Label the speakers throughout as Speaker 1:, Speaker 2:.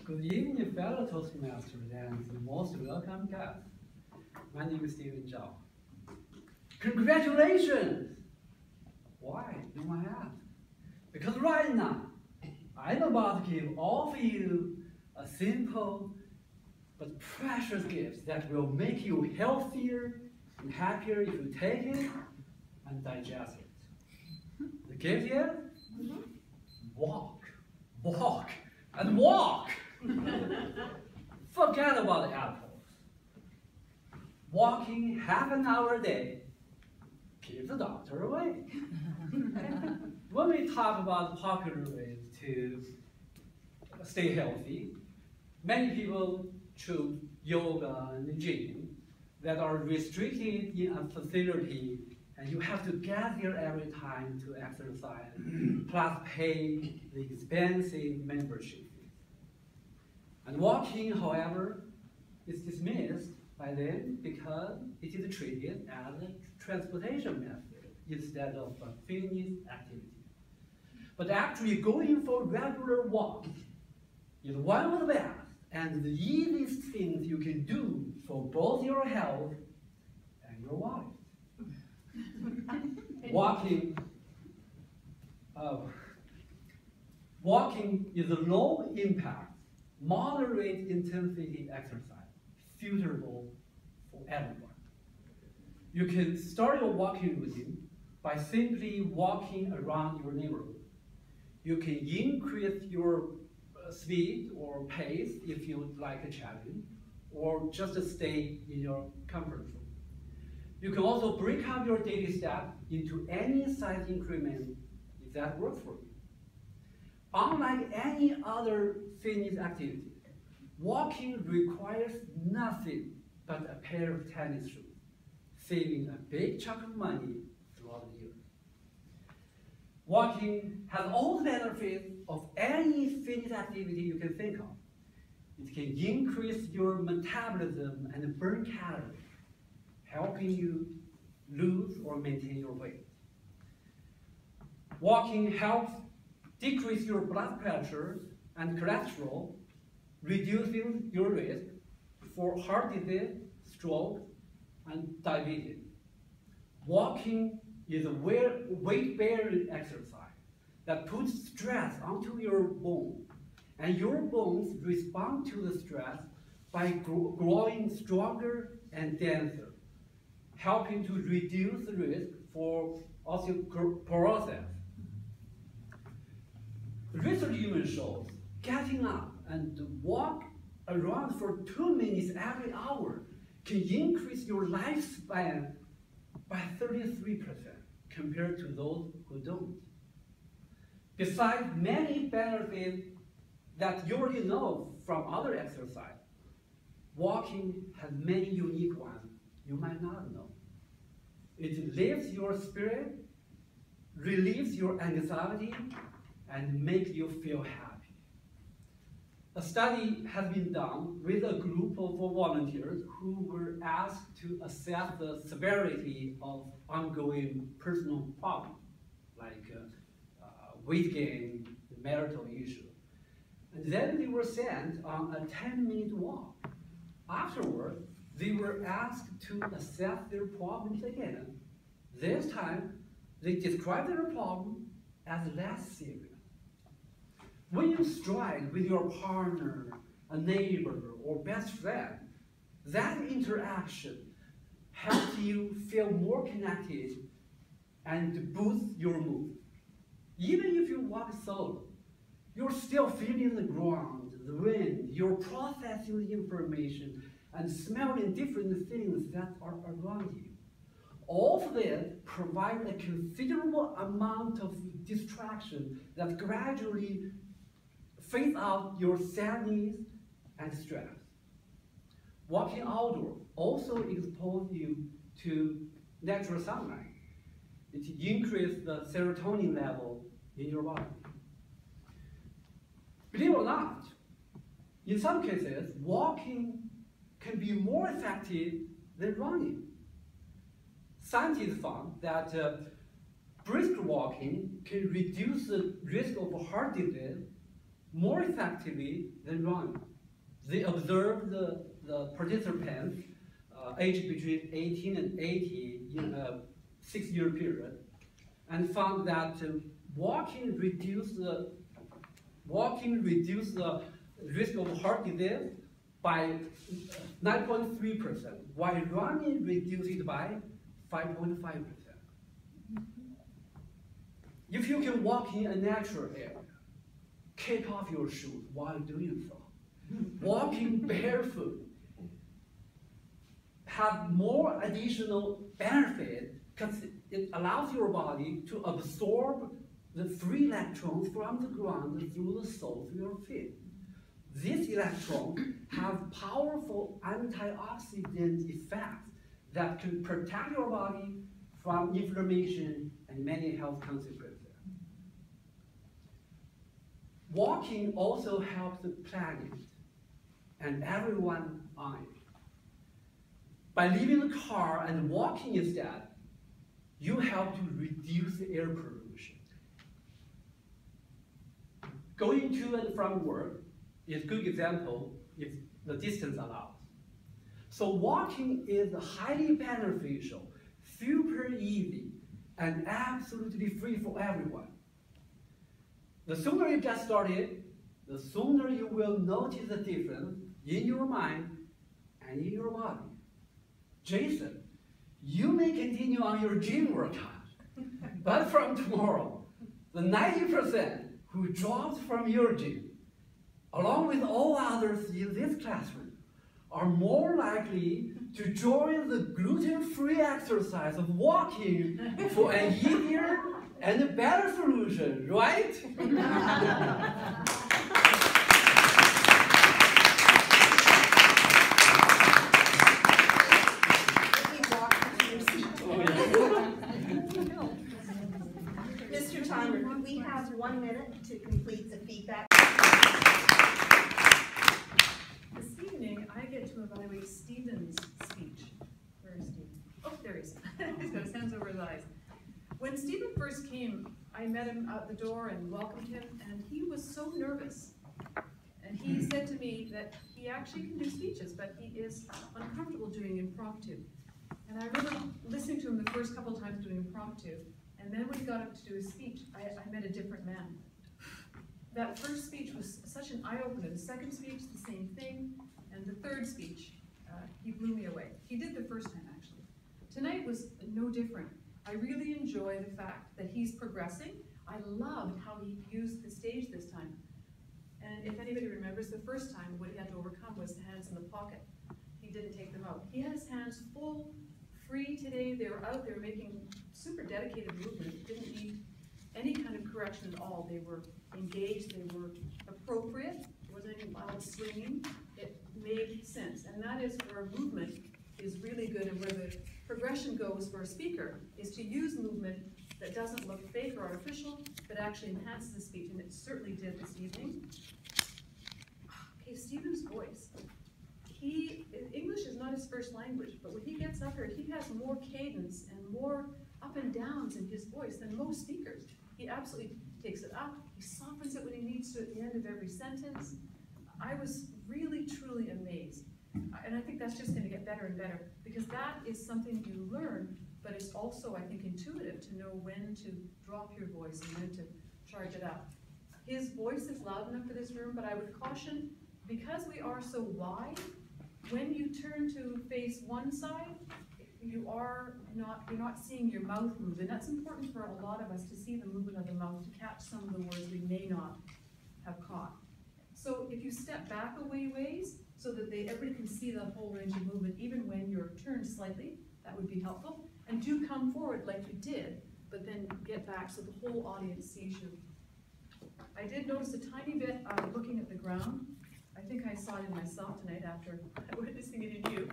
Speaker 1: Good evening, fellow Toastmasters and the most welcome guest. My name is Steven Zhao. Congratulations! Why, you might ask? Because right now, I'm about to give all of you a simple but precious gift that will make you healthier and happier if you take it and digest it. The gift is walk, walk, and walk. Forget about the apples. Walking half an hour a day keeps the doctor away. When we talk about popular ways to stay healthy, many people choose yoga and the gym that are restricted in a facility, and you have to get there every time to exercise, plus pay the expensive membership. And walking, however, is dismissed by them because it is treated as a transportation method instead of a fitness activity. But actually going for regular walks is one of the best and the easiest things you can do for both your health and your wallet. Walking is a low impact, moderate intensity exercise, suitable for everyone. You can start your walking routine by simply walking around your neighborhood. You can increase your speed or pace if you like a challenge, or just stay in your comfort zone. You can also break up your daily step into any size increment if that works for you. Unlike any other fitness activity, walking requires nothing but a pair of tennis shoes, saving a big chunk of money throughout the year. Walking has all the benefits of any fitness activity you can think of. It can increase your metabolism and burn calories, helping you lose or maintain your weight. Walking helps decrease your blood pressure and cholesterol, reducing your risk for heart disease, stroke, and diabetes. Walking is a weight-bearing exercise that puts stress onto your bones, and your bones respond to the stress by growing stronger and denser, helping to reduce the risk for osteoporosis. Research even shows getting up and walk around for 2 minutes every hour can increase your lifespan by 33% compared to those who don't. Besides many benefits that you already know from other exercise, walking has many unique ones you might not know. It lifts your spirit, relieves your anxiety, and makes you feel happy. A study has been done with a group of volunteers who were asked to assess the severity of ongoing personal problems, like weight gain, marital issue. And then they were sent on a 10-minute walk. Afterward, they were asked to assess their problems again. This time, they described their problem as less serious. When you stride with your partner, a neighbor, or best friend, that interaction helps you feel more connected and boosts your mood. Even if you walk solo, you're still feeling the ground, the wind, you're processing the information and smelling different things that are around you. All of this provides a considerable amount of distraction that gradually fade out your sadness and stress. Walking outdoors also exposes you to natural sunlight. It increases the serotonin level in your body. Believe it or not, in some cases, walking can be more effective than running. Scientists found that brisk walking can reduce the risk of heart disease more effectively than running. They observed the participants aged between 18 and 80 in a 6-year period, and found that walking reduced the risk of heart disease by 9.3%, while running reduced it by 5.5%. If you can walk in a natural area, kick off your shoes while doing so. Walking barefoot have more additional benefit because it allows your body to absorb the free electrons from the ground through the soles of your feet. These electrons have powerful antioxidant effects that can protect your body from inflammation and many health consequences. Walking also helps the planet and everyone on it. By leaving the car and walking instead, you help to reduce the air pollution. Going to and from work is a good example if the distance allows. So walking is highly beneficial, super easy, and absolutely free for everyone. The sooner you get started, the sooner you will notice the difference in your mind and in your body. Jason, you may continue on your gym workout, but from tomorrow, the 90% who dropped from your gym, along with all others in this classroom, are more likely to join the gluten-free exercise of walking for an easier and a better solution, right?
Speaker 2: Mr. Timer, do we have 1 minute to complete the feedback?
Speaker 3: This evening, I get to evaluate Stephen's speech. Where is Stephen? Oh, there he is. He's got his hands over his eyes. When Stephen first came, I met him at the door and welcomed him, and he was so nervous. And he said to me that he actually can do speeches, but he is uncomfortable doing impromptu. And I remember listening to him the first couple times doing impromptu, and then when he got up to do his speech, I met a different man. That first speech was such an eye-opener. The second speech, the same thing, and the third speech, he blew me away. He did the first time, actually. Tonight was no different. I really enjoy the fact that he's progressing. I loved how he used the stage this time. And if anybody remembers, the first time what he had to overcome was the hands in the pocket. He didn't take them out. He had his hands full, free today. They were out, they were making super dedicated movement. Didn't need any kind of correction at all. They were engaged, they were appropriate. There wasn't any loud swinging. It made sense. And that is where movement is really good, and where the progression goes for a speaker is to use movement that doesn't look fake or artificial, but actually enhances the speech, and it certainly did this evening. Okay, Stephen's voice. English is not his first language, but when he gets up here, he has more cadence and more up and downs in his voice than most speakers. He absolutely takes it up, he softens it when he needs to at the end of every sentence. I was really, truly amazed. And I think that's just going to get better and better, because that is something you learn, but it's also, I think, intuitive to know when to drop your voice and when to charge it up. His voice is loud enough for this room, but I would caution, because we are so wide, when you turn to face one side, you're not seeing your mouth move, and that's important for a lot of us to see the movement of the mouth, to catch some of the words we may not have caught. So if you step back a ways, so that everybody can see the whole range of movement, even when you're turned slightly, that would be helpful. And do come forward like you did, but then get back so the whole audience sees you. I did notice a tiny bit looking at the ground. I think I saw it in myself tonight after witnessing it in you.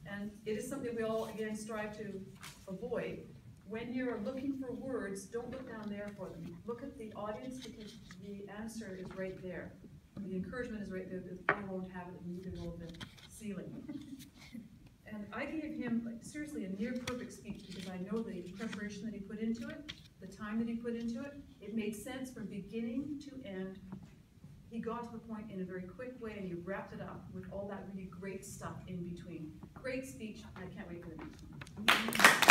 Speaker 3: And it is something we all, again, strive to avoid. When you're looking for words, don't look down there for them. Look at the audience, because the answer is right there. The encouragement is right there. The phone won't have it, and neither will the ceiling. And I gave him, seriously, a near perfect speech, because I know the preparation that he put into it, the time that he put into it. It made sense from beginning to end. He he got to the point in a very quick way, and he wrapped it up with all that really great stuff in between. Great speech, and I can't wait for the next one.